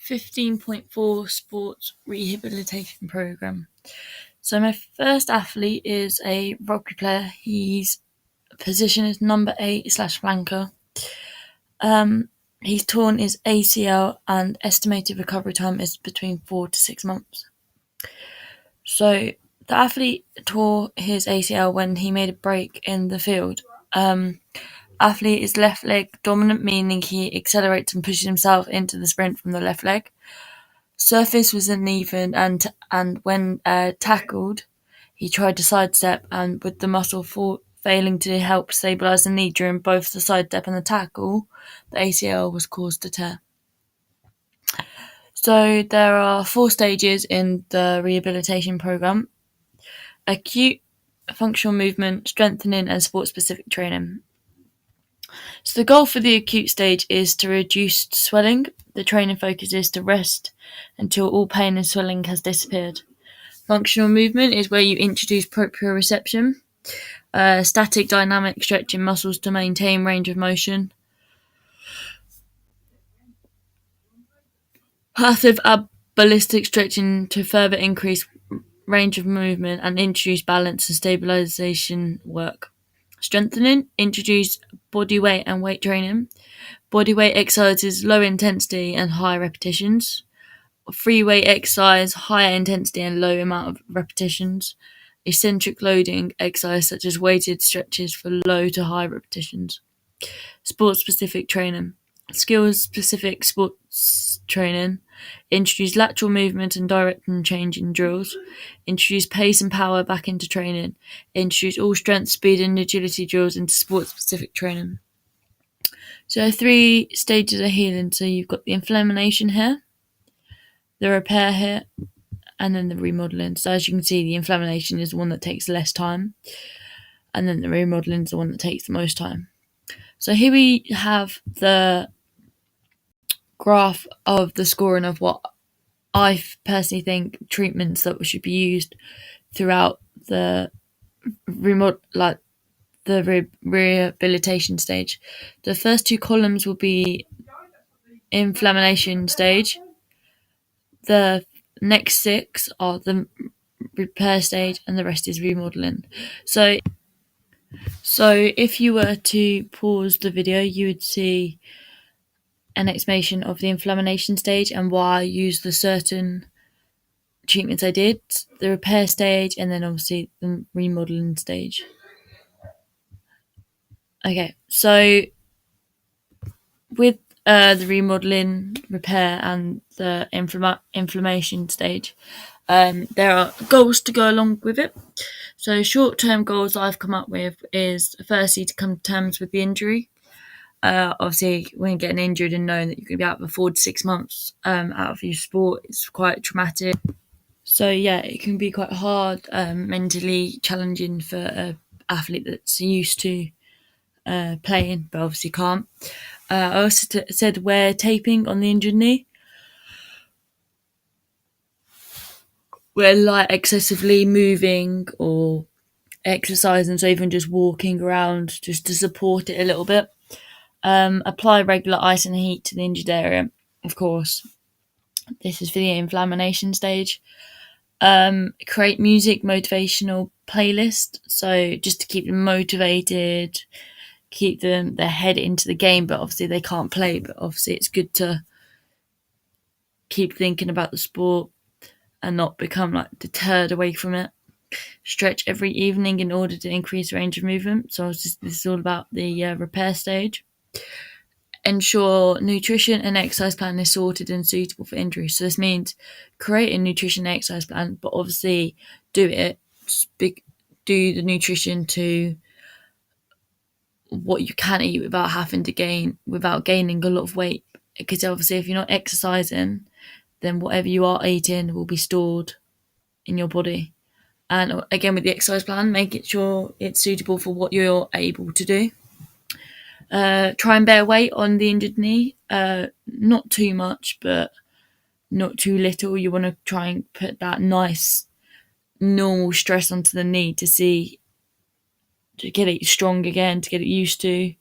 15.4 Sports Rehabilitation Program. So my first athlete is a rugby player. His position is number 8/flanker. He's torn his ACL and estimated recovery time is between 4 to 6 months. So the athlete tore his ACL when he made a break in the field. Athlete is left leg dominant, meaning he accelerates and pushes himself into the sprint from the left leg. Surface was uneven, and when tackled, he tried to sidestep, and with the muscle failing to help stabilise the knee during both the sidestep and the tackle, the ACL was caused to tear. So there are 4 stages in the rehabilitation program: acute, functional movement, strengthening, and sport-specific training. So the goal for the acute stage is to reduce swelling. The training focus is to rest until all pain and swelling has disappeared. Functional movement is where you introduce proprioception, static dynamic stretching muscles to maintain range of motion, passive ballistic stretching to further increase range of movement and introduce balance and stabilization work. Strengthening, introduce body weight and weight training. Body weight exercises, low intensity and high repetitions. Free weight exercise, higher intensity and low amount of repetitions. Eccentric loading exercise such as weighted stretches for low to high repetitions. Sport-specific training. Skills-specific sports training. Introduce lateral movement and direction change in drills. Introduce pace and power back into training. Introduce all strength, speed and agility drills into sport-specific training. So 3 stages of healing. So you've got the inflammation here, the repair here, and then the remodeling. So as you can see, the inflammation is the one that takes less time, and then the remodeling is the one that takes the most time. So here we have the graph of the scoring of what I personally think treatments that should be used throughout the rehabilitation stage. The first 2 columns will be inflammation stage. The next 6 are the repair stage, and the rest is remodeling. So if you were to pause the video, you would see an explanation of the inflammation stage and why I used the certain treatments I did, the repair stage, and then obviously the remodeling stage. Okay, so with the remodeling, repair, and the inflammation stage, there are goals to go along with it. So short-term goals I've come up with is firstly to come to terms with the injury. Obviously, when getting injured and knowing that you're going to be out for 4 to 6 months out of your sport, it's quite traumatic. So yeah, it can be quite hard, mentally challenging for an athlete that's used to playing, but obviously can't. I also said wear taping on the injured knee. We're like excessively moving or exercising, so even just walking around just to support it a little bit. Apply regular ice and heat to the injured area, of course. This is for the inflammation stage. Create music motivational playlist, so just to keep them motivated, keep their head into the game, but obviously they can't play, but obviously it's good to keep thinking about the sport and not become like deterred away from it. Stretch every evening in order to increase range of movement. So this is all about the repair stage. Ensure nutrition and exercise plan is sorted and suitable for injury. So this means create a nutrition and exercise plan, but obviously do the nutrition to what you can eat without gaining a lot of weight. Because obviously if you're not exercising, then whatever you are eating will be stored in your body. And again, with the exercise plan, making sure it's suitable for what you're able to do. Try and bear weight on the injured knee. Not too much, but not too little. You want to try and put that nice normal stress onto the knee to get it strong again, to get it used to.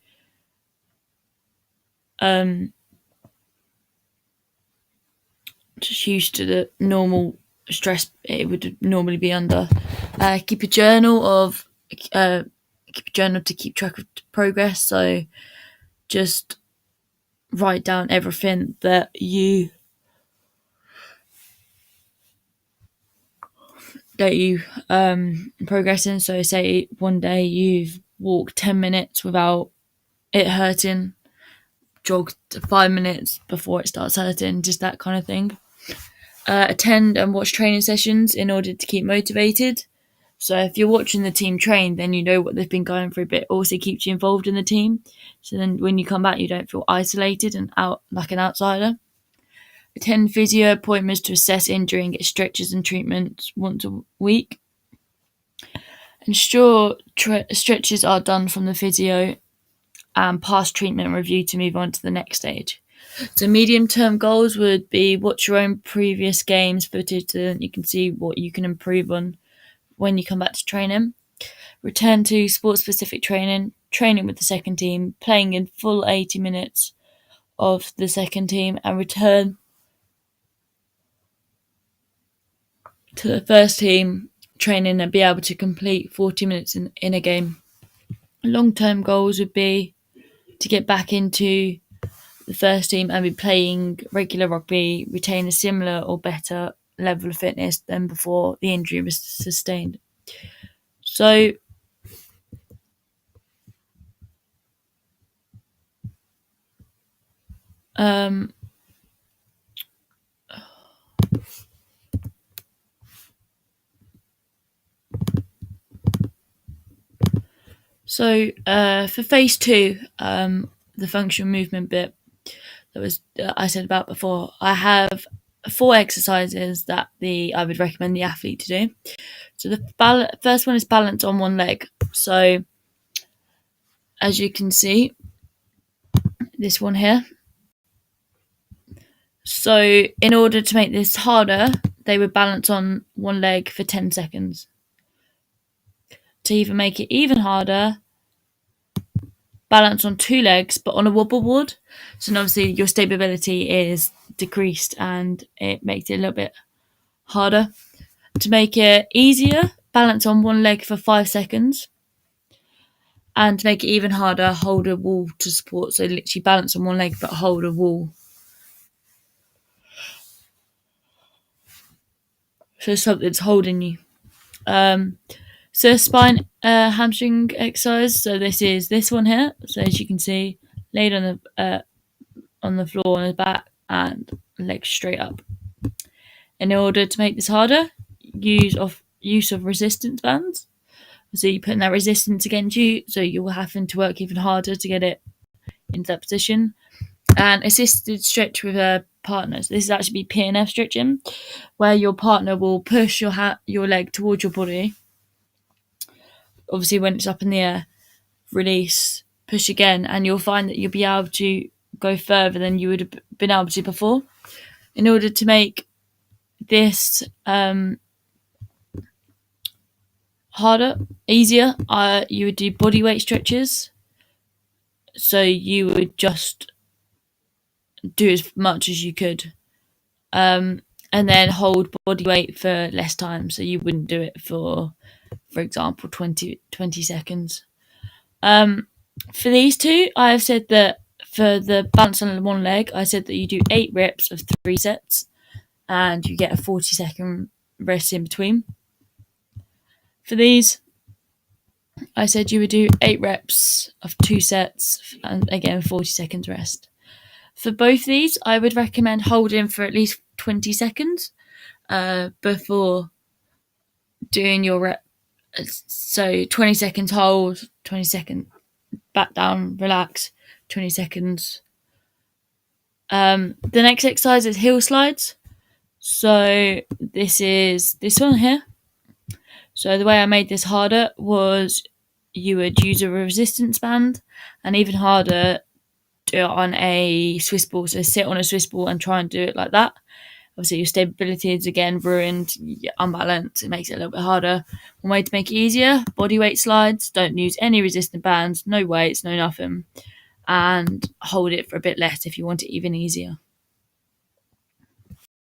used to the normal stress it would normally be under. Keep a journal to keep track of progress. So just write down everything that you progressing. So say one day you've walked 10 minutes without it hurting, jogged 5 minutes before it starts hurting, just that kind of thing. Attend and watch training sessions in order to keep motivated. So if you're watching the team train, then you know what they've been going through, but it also keeps you involved in the team. So then when you come back, you don't feel isolated and out like an outsider. Attend physio appointments to assess injury and get stretches and treatments once a week. Ensure stretches are done from the physio and pass treatment review to move on to the next stage. So medium-term goals would be watch your own previous games footage so that you can see what you can improve on when you come back to training. Return to sport-specific training with the second team, playing in full 80 minutes of the second team, and return to the first team training and be able to complete 40 minutes in a game. Long-term goals would be to get back into the first team and be playing regular rugby, retain a similar or better level of fitness than before the injury was sustained. So for phase 2, the functional movement bit that I said about before, I have 4 exercises that I would recommend the athlete to do. So the first one is balance on one leg. So as you can see, this one here. So in order to make this harder, they would balance on one leg for 10 seconds. To even make it even harder, balance on 2 legs but on a wobble board. So obviously your stability is decreased and it makes it a little bit harder. To make it easier, balance on one leg for 5 seconds. And to make it even harder, hold a wall to support. So literally balance on one leg but hold a wall. So something's holding you. So spine hamstring exercise. So this is this one here. So as you can see, laid on the floor on his back and legs straight up. In order to make this harder, use of resistance bands. So you're putting that resistance against you, so you're having to work even harder to get it into that position. And assisted stretch with partners. This is actually PNF stretching, where your partner will push your leg towards your body. Obviously, when it's up in the air, release, push again, and you'll find that you'll be able to go further than you would have been able to before. In order to make this easier, you would do body weight stretches. So you would just do as much as you could, and then hold body weight for less time. So you wouldn't do it for example, 20 seconds. For these two, I have said that for the balance on one leg, I said that you do 8 reps of 3 sets and you get a 40-second rest in between. For these, I said you would do 8 reps of 2 sets and again 40 seconds rest. For both these, I would recommend holding for at least 20 seconds before doing your rep. So 20 seconds hold, 20 seconds back down, relax, 20 seconds. The next exercise is hill slides. So this is this one here. So the way I made this harder was you would use a resistance band, and even harder, do it on a Swiss ball. So sit on a Swiss ball and try and do it like that. Obviously your stability is again ruined, you're unbalanced, it makes it a little bit harder. One way to make it easier, body weight slides, don't use any resistant bands, no weights, no nothing, and hold it for a bit less if you want it even easier.